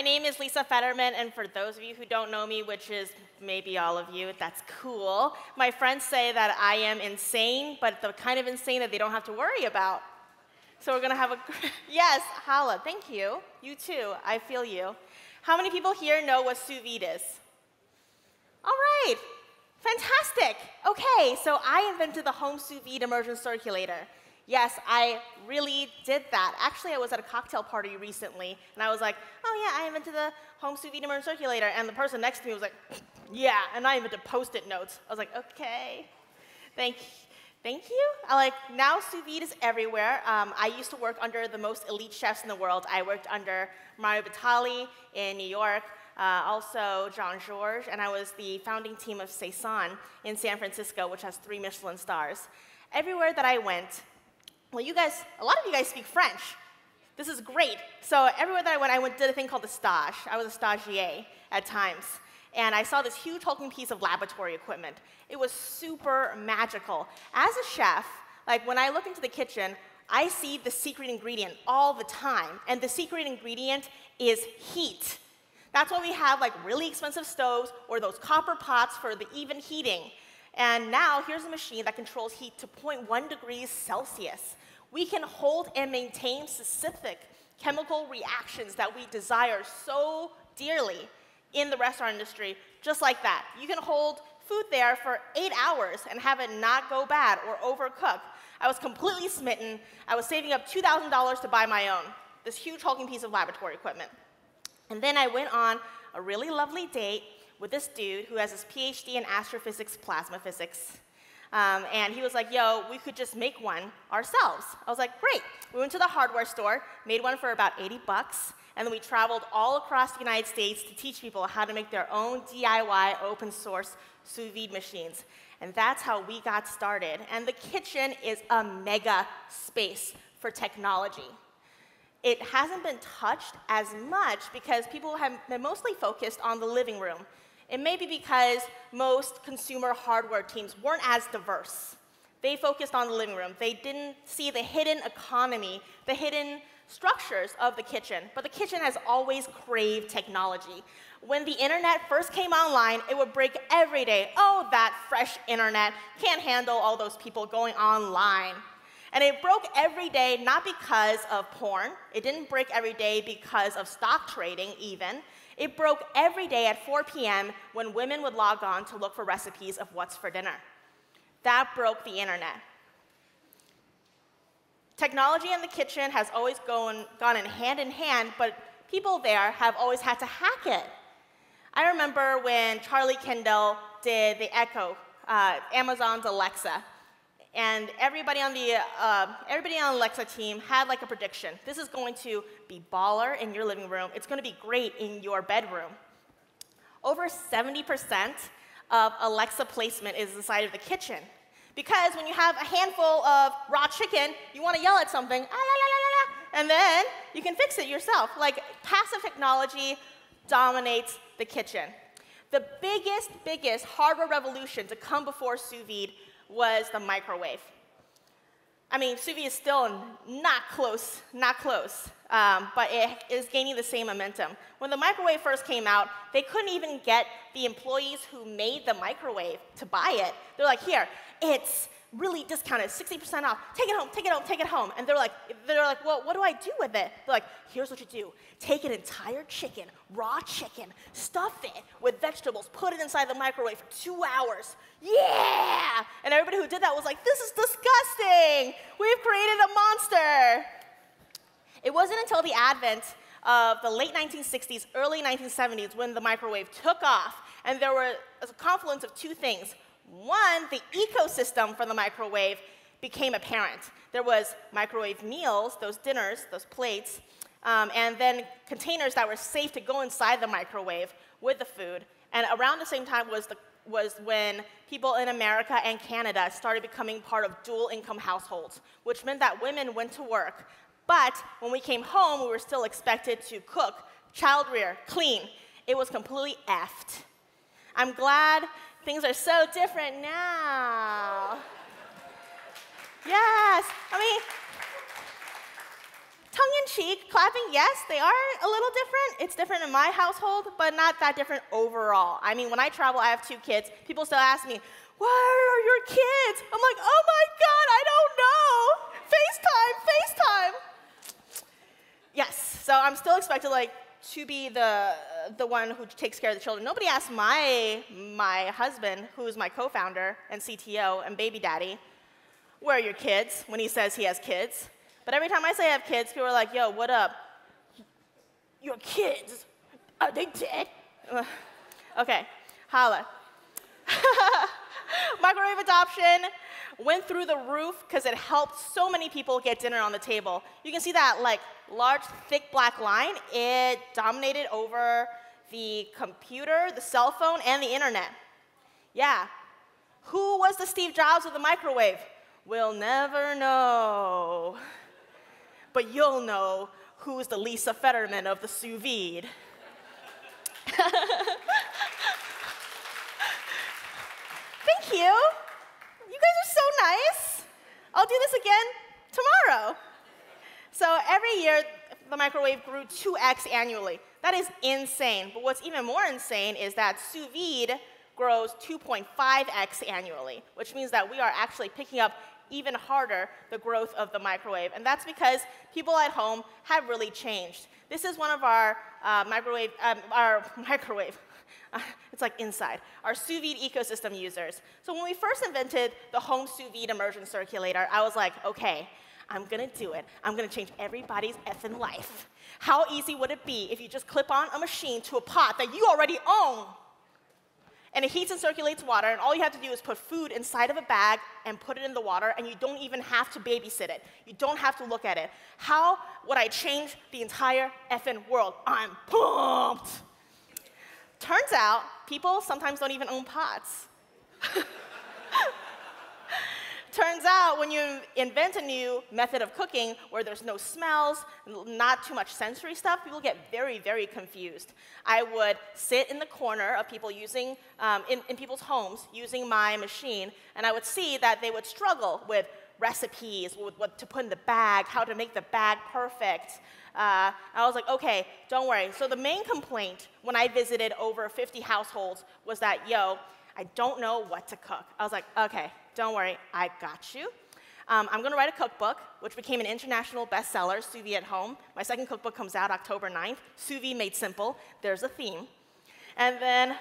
name is Lisa Fetterman, and for those of you who don't know me, which is maybe all of you, that's cool. My friends say that I am insane, but the kind of insane that they don't have to worry about. So we're going to have a, yes, holla, thank you. You too, I feel you. How many people here know what Sous Vide is? All right, fantastic. Okay, so I invented the home Sous Vide immersion circulator. Yes, I really did that. Actually, I was at a cocktail party recently, and I was like, oh yeah, I invented the home Sous Vide immersion circulator, and the person next to me was like, yeah, and I invented Post-it notes. I was like, okay, thank you. Now Sous Vide is everywhere. I used to work under the most elite chefs in the world. I worked under Mario Batali in New York, also Jean-Georges, and I was the founding team of Sous in San Francisco, which has 3 Michelin stars. Everywhere that I went, well, a lot of you guys speak French. This is great. So everywhere that I went, did a thing called a stage. I was a stagiaire at times. And I saw this huge hulking piece of laboratory equipment. It was super magical. As a chef, when I look into the kitchen, I see the secret ingredient all the time. And the secret ingredient is heat. That's why we have really expensive stoves or those copper pots for the even heating. And now here's a machine that controls heat to 0.1 degrees Celsius. We can hold and maintain specific chemical reactions that we desire so dearly in the restaurant industry, just like that. You can hold food there for 8 hours and have it not go bad or overcook. I was completely smitten. I was saving up $2,000 to buy my own, this huge hulking piece of laboratory equipment. And then I went on a really lovely date with this dude who has his PhD in astrophysics, plasma physics. And he was like, yo, we could just make one ourselves. I was like, great. We went to the hardware store, made one for about 80 bucks, and then we traveled all across the United States to teach people how to make their own DIY open source sous vide machines. And that's how we got started. And the kitchen is a mega space for technology. It hasn't been touched as much because people have been mostly focused on the living room. It may be because most consumer hardware teams weren't as diverse. They focused on the living room. They didn't see the hidden economy, the hidden structures of the kitchen. But the kitchen has always craved technology. When the internet first came online, it would break every day. Oh, that fresh internet can't handle all those people going online. And it broke every day not because of porn. It didn't break every day because of stock trading even. It broke every day at 4 p.m. when women would log on to look for recipes of what's for dinner. That broke the internet. Technology in the kitchen has always gone in hand, but people there have always had to hack it. I remember when Charlie Kendall did the Echo, Amazon's Alexa. And everybody on the Alexa team had a prediction. This is going to be baller in your living room. It's going to be great in your bedroom. Over 70% of Alexa placement is inside of the kitchen. Because when you have a handful of raw chicken, you want to yell at something, ah, la, la, la, la, and then you can fix it yourself. Passive technology dominates the kitchen. The biggest hardware revolution to come before sous vide was the microwave. I mean, sous vide is still not close, but it is gaining the same momentum. When the microwave first came out, they couldn't even get the employees who made the microwave to buy it. They're like, here, it's really discounted, 60% off. Take it home, take it home, take it home. And they're like, well, what do I do with it? They're like, here's what you do. Take an entire chicken, raw chicken, stuff it with vegetables, put it inside the microwave for 2 hours. Yeah! And everybody who did that was like, this is disgusting. We've created a monster. It wasn't until the advent of the late 1960s, early 1970s when the microwave took off, and there was a confluence of 2 things. One, the ecosystem for the microwave became apparent. There was microwave meals, those dinners, those plates, and then containers that were safe to go inside the microwave with the food. And around the same time was when people in America and Canada started becoming part of dual-income households, which meant that women went to work. But when we came home, we were still expected to cook, child rear, clean. It was completely effed. I'm glad things are so different now. Yes, I mean, tongue-in-cheek, clapping, yes, they are a little different. It's different in my household, but not that different overall. I mean, when I travel, I have 2 kids. People still ask me, where are your kids? I'm like, oh my God, I don't know. FaceTime. Yes, so I'm still expected to be the one who takes care of the children. Nobody asked my husband, who's my co-founder and CTO and baby daddy, where are your kids, when he says he has kids. But every time I say I have kids, people are like, yo, what up? Your kids, are they dead? Okay, holla. Microwave adoption went through the roof because it helped so many people get dinner on the table. You can see that large, thick black line. It dominated over the computer, the cell phone, and the internet. Yeah. Who was the Steve Jobs of the microwave? We'll never know. But you'll know who's the Lisa Fetterman of the Sous Vide. Thank you. You guys are so nice. I'll do this again tomorrow. So every year, the microwave grew 2x annually. That is insane. But what's even more insane is that Sous Vide grows 2.5x annually, which means that we are actually picking up even harder the growth of the microwave. And that's because people at home have really changed. This is one of our microwave, it's like inside, our Sous Vide ecosystem users. So when we first invented the home Sous Vide immersion circulator, I was like, okay, I'm going to do it. I'm going to change everybody's effing life. How easy would it be if you just clip on a machine to a pot that you already own? And it heats and circulates water, and all you have to do is put food inside of a bag and put it in the water, and you don't even have to babysit it. You don't have to look at it. How would I change the entire effing world? I'm pumped. Turns out, people sometimes don't even own pots. Turns out, when you invent a new method of cooking where there's no smells, not too much sensory stuff, people get very, very confused. I would sit in the corner of people using, in people's homes, using my machine, and I would see that they would struggle with recipes, with what to put in the bag, how to make the bag perfect. I was like, okay, don't worry. So the main complaint when I visited over 50 households was that, yo, I don't know what to cook. I was like, okay, don't worry, I got you. I'm going to write a cookbook, which became an international bestseller, Sous Vide at Home. My second cookbook comes out October 9th, Sous Vide Made Simple. There's a theme. And then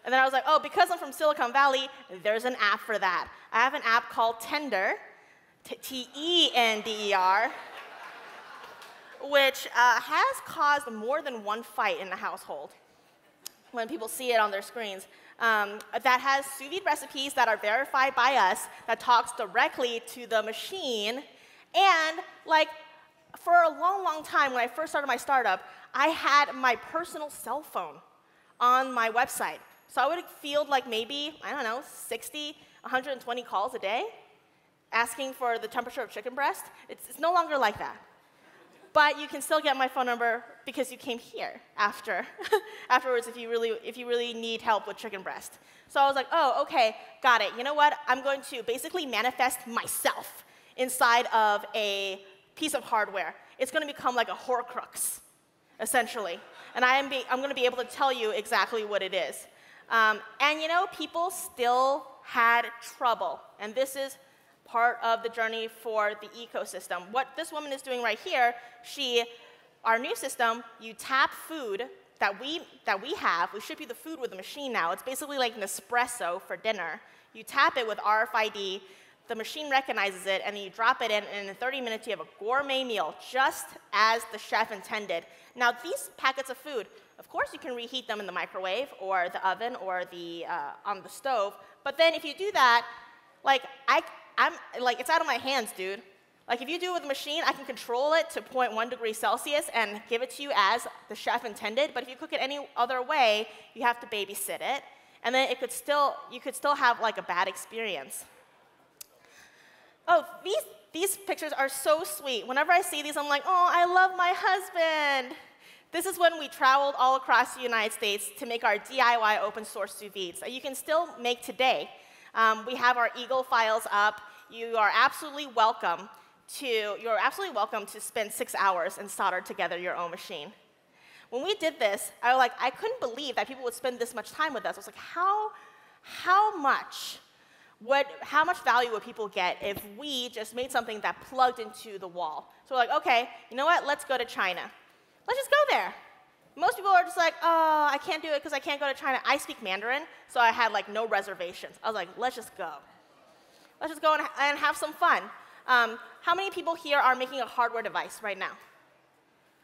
I was like, oh, because I'm from Silicon Valley, there's an app for that. I have an app called Tender, T-E-N-D-E-R, which has caused more than one fight in the household when people see it on their screens. That has sous vide recipes that are verified by us, that talks directly to the machine. And for a long, long time, when I first started my startup, I had my personal cell phone on my website. So I would field maybe, I don't know, 60, 120 calls a day asking for the temperature of chicken breast. It's no longer like that. But you can still get my phone number because you came here afterwards if you really need help with chicken breast. So I was like, oh, okay, got it. You know what? I'm going to basically manifest myself inside of a piece of hardware. It's going to become like a Horcrux, essentially. And I'm going to be able to tell you exactly what it is. And people still had trouble. And this is part of the journey for the ecosystem. What this woman is doing right here, our new system, you tap food that we have. We ship you the food with a machine now. It's basically like Nespresso for dinner. You tap it with RFID, the machine recognizes it, and then you drop it in, and in 30 minutes you have a gourmet meal, just as the chef intended. Now, these packets of food, of course you can reheat them in the microwave or the oven or on the stove, but then if you do that, it's out of my hands, dude. If you do it with a machine, I can control it to 0.1 degrees Celsius and give it to you as the chef intended. But if you cook it any other way, you have to babysit it. And then you could still have a bad experience. Oh, these pictures are so sweet. Whenever I see these, I'm like, oh, I love my husband. This is when we traveled all across the United States to make our DIY open source sous vides that you can still make today. We have our Eagle files up. You are absolutely welcome you're absolutely welcome to spend 6 hours and solder together your own machine. When we did this, I couldn't believe that people would spend this much time with us. I was like, how much value would people get if we just made something that plugged into the wall? So we're like, okay, you know what? Let's go to China. Let's just go there. Most people are just like, oh, I can't do it because I can't go to China. I speak Mandarin, so I had like no reservations. I was like, let's just go. Let's just go and have some fun. How many people here are making a hardware device right now?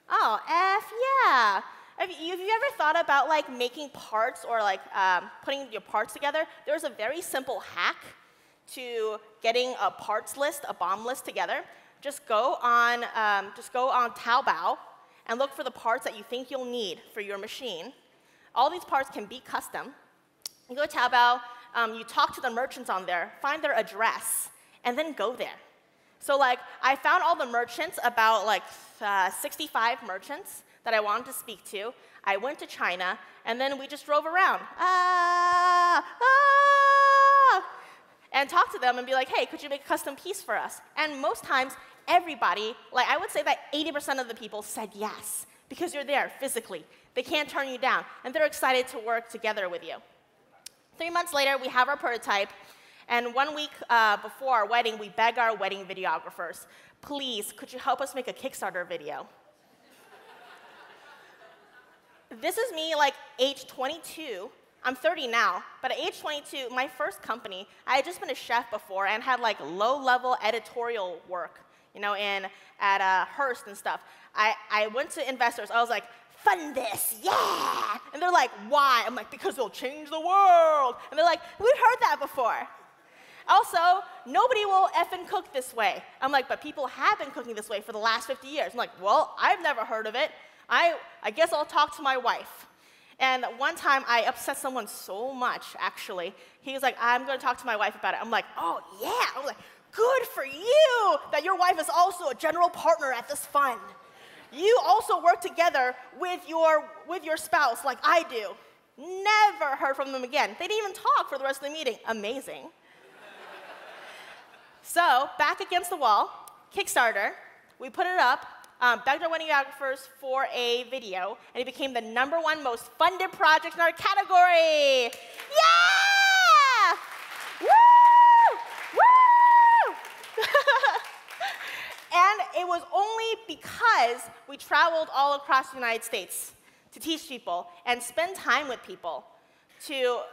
Oh, yeah. Have you ever thought about like making parts or like putting your parts together? There's a very simple hack to getting a parts list, a BOM list together. Just go on Taobao and look for the parts that you think you'll need for your machine. All these parts can be custom. You go to Taobao, you talk to the merchants on there, find their address, and then go there. So like, I found all the merchants, about like 65 merchants that I wanted to speak to. I went to China, and then we just drove around. And talk to them and be like, hey, could you make a custom piece for us? And most times, everybody, like I would say that 80% of the people said yes, because you're there physically. They can't turn you down, and they're excited to work together with you. 3 months later, we have our prototype, and 1 week before our wedding, we beg our wedding videographers, please, could you help us make a Kickstarter video? This is me, like, age 22. I'm 30 now, but at age 22, my first company, I had just been a chef before and had, like, low-level editorial work, you know, at Hearst and stuff. I went to investors. I was like, fund this, yeah! And they're like, why? I'm like, because it'll change the world. And they're like, we've heard that before. Also, nobody will effing cook this way. I'm like, but people have been cooking this way for the last 50 years. I'm like, well, I've never heard of it. I guess I'll talk to my wife. And one time, I upset someone so much, actually. He was like, I'm going to talk to my wife about it. I'm like, oh, yeah. I was like, good for you that your wife is also a general partner at this fund. You also work together with your spouse like I do. Never heard from them again. They didn't even talk for the rest of the meeting. Amazing. So back against the wall, Kickstarter, we put it up, begged our wedding videographers for a video, and it became the #1 most funded project in our category. Yeah! Woo! Woo! And it was only because we traveled all across the United States to teach people and spend time with people to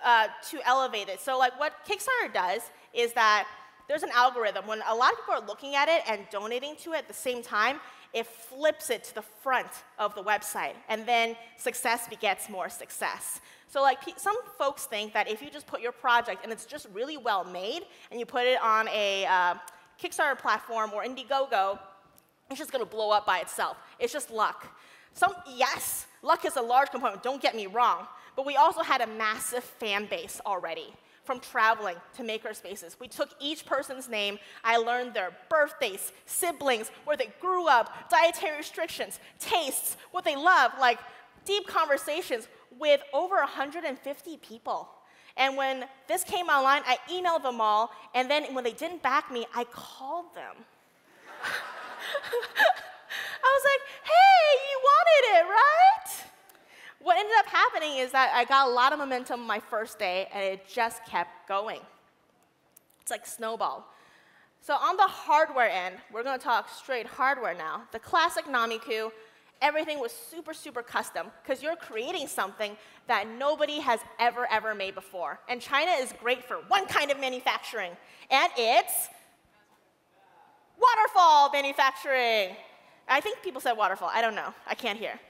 elevate it. So like what Kickstarter does is that there's an algorithm. When a lot of people are looking at it and donating to it at the same time, it flips it to the front of the website. And then success begets more success. So like some folks think that if you just put your project and it's just really well made and you put it on a Kickstarter platform or Indiegogo, it's just going to blow up by itself. It's just luck. Yes, luck is a large component, don't get me wrong. But we also had a massive fan base already. From traveling to makerspaces. We took each person's name. I learned their birthdays, siblings, where they grew up, dietary restrictions, tastes, what they love, like deep conversations with over 150 people. And when this came online, I emailed them all, and then when they didn't back me, I called them. I was like, hey, you wanted it, right? What ended up happening is that I got a lot of momentum my first day, and it just kept going. It's like snowball. So on the hardware end, we're going to talk straight hardware now. The classic Nomiku, everything was super, super custom, because you're creating something that nobody has ever made before. And China is great for one kind of manufacturing, and it's waterfall manufacturing. I think people said waterfall. I don't know. I can't hear.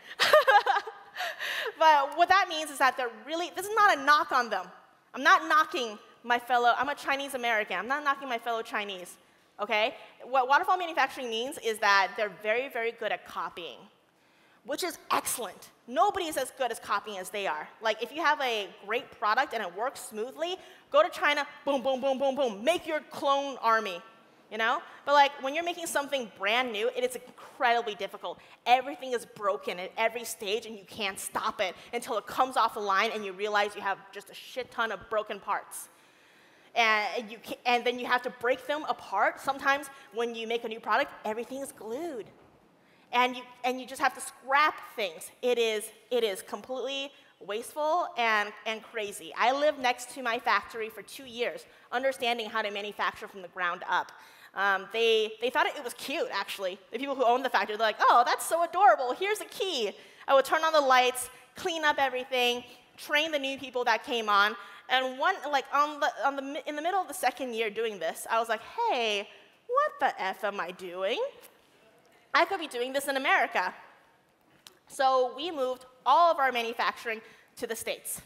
But what that means is that this is not a knock on them. I'm not knocking I'm a Chinese American. I'm not knocking my fellow Chinese, okay? What waterfall manufacturing means is that they're very, very good at copying, which is excellent. Nobody is as good as copying as they are. Like, if you have a great product and it works smoothly, go to China, boom, boom, boom, boom, boom, make your clone army. You know? But like when you're making something brand new, it is incredibly difficult. Everything is broken at every stage, and you can't stop it until it comes off the line and you realize you have just a shit ton of broken parts. and then you have to break them apart. Sometimes when you make a new product, everything is glued. And you just have to scrap things. It is completely wasteful and crazy. I lived next to my factory for 2 years, understanding how to manufacture from the ground up. They thought it was cute, actually. The people who owned the factory, they're like, oh, that's so adorable. Here's a key. I would turn on the lights, clean up everything, train the new people that came on. And in the middle of the second year doing this, I was like, hey, what the F am I doing? I could be doing this in America. So we moved all of our manufacturing to the States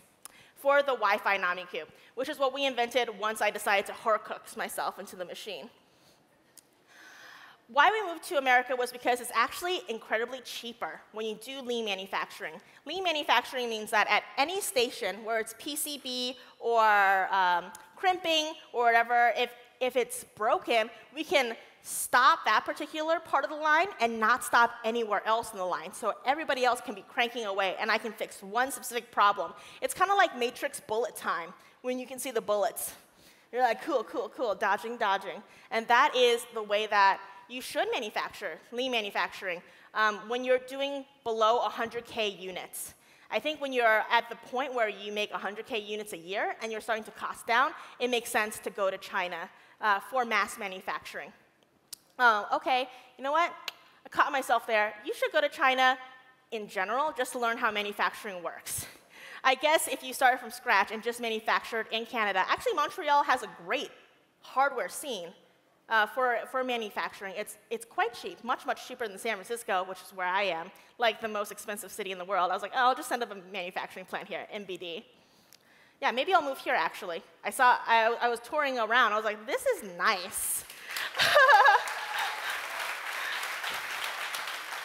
for the Wi-Fi Nomiku, which is what we invented once I decided to horcrux myself into the machine. Why we moved to America was because it's actually incredibly cheaper when you do lean manufacturing. Lean manufacturing means that at any station where it's PCB or crimping or whatever, if it's broken, we can stop that particular part of the line and not stop anywhere else in the line. So everybody else can be cranking away, and I can fix one specific problem. It's kind of like Matrix bullet time, when you can see the bullets. You're like, cool, cool, cool, dodging, dodging. And that is the way that you should manufacture, lean manufacturing, when you're doing below 100K units. I think when you're at the point where you make 100K units a year and you're starting to cost down, it makes sense to go to China for mass manufacturing. OK, you know what? I caught myself there. You should go to China in general just to learn how manufacturing works. I guess if you start from scratch and just manufactured in Canada, actually Montreal has a great hardware scene for manufacturing. It's quite cheap, much, much cheaper than San Francisco, which is where I am, like the most expensive city in the world. I was like, oh, I'll just send up a manufacturing plant here, MBD. Yeah, maybe I'll move here, actually. I was touring around. I was like, this is nice.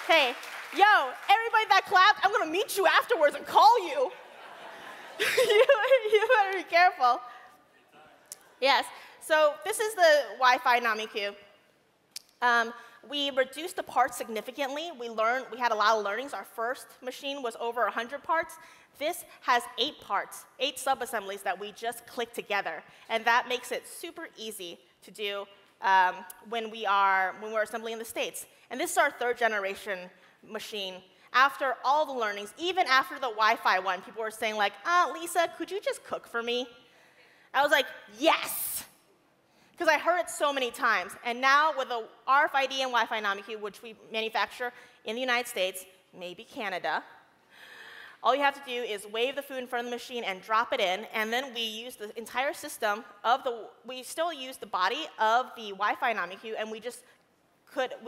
Hey, yo, everybody that clapped, I'm going to meet you afterwards and call you. You better be careful. Yes, so this is the Wi-Fi Nomiku. We reduced the parts significantly. We had a lot of learnings. Our first machine was over 100 parts. This has 8 parts, 8 sub-assemblies that we just click together. And that makes it super easy to do when we're assembling in the States. And this is our 3rd generation machine. After all the learnings, even after the Wi-Fi one, people were saying like, Lisa, could you just cook for me? I was like, yes! Because I heard it so many times. And now with the RFID and Wi-Fi Nomiku, which we manufacture in the United States, maybe Canada, all you have to do is wave the food in front of the machine and drop it in, and then we use the entire system we still use the body of the Wi-Fi Nomiku, and we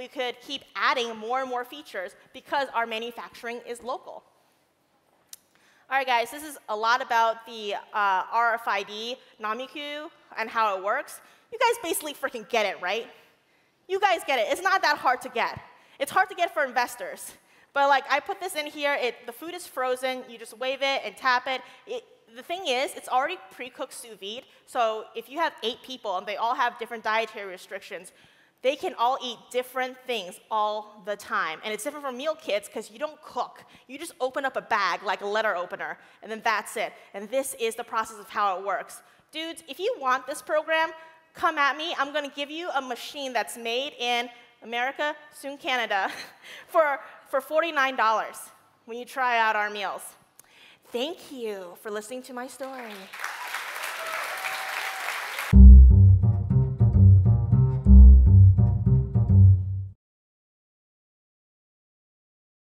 could keep adding more and more features because our manufacturing is local. All right, guys, this is a lot about the RFID Nomiku and how it works. You guys basically freaking get it, right? You guys get it. It's not that hard to get. It's hard to get for investors. But like, I put this in here. The food is frozen. You just wave it and tap it. The thing is, it's already pre-cooked sous vide. So if you have 8 people and they all have different dietary restrictions, they can all eat different things all the time. And it's different from meal kits because you don't cook. You just open up a bag like a letter opener, and then that's it. And this is the process of how it works. Dudes, if you want this program, come at me. I'm going to give you a machine that's made in America, soon Canada, for $49 when you try out our meals. Thank you for listening to my story.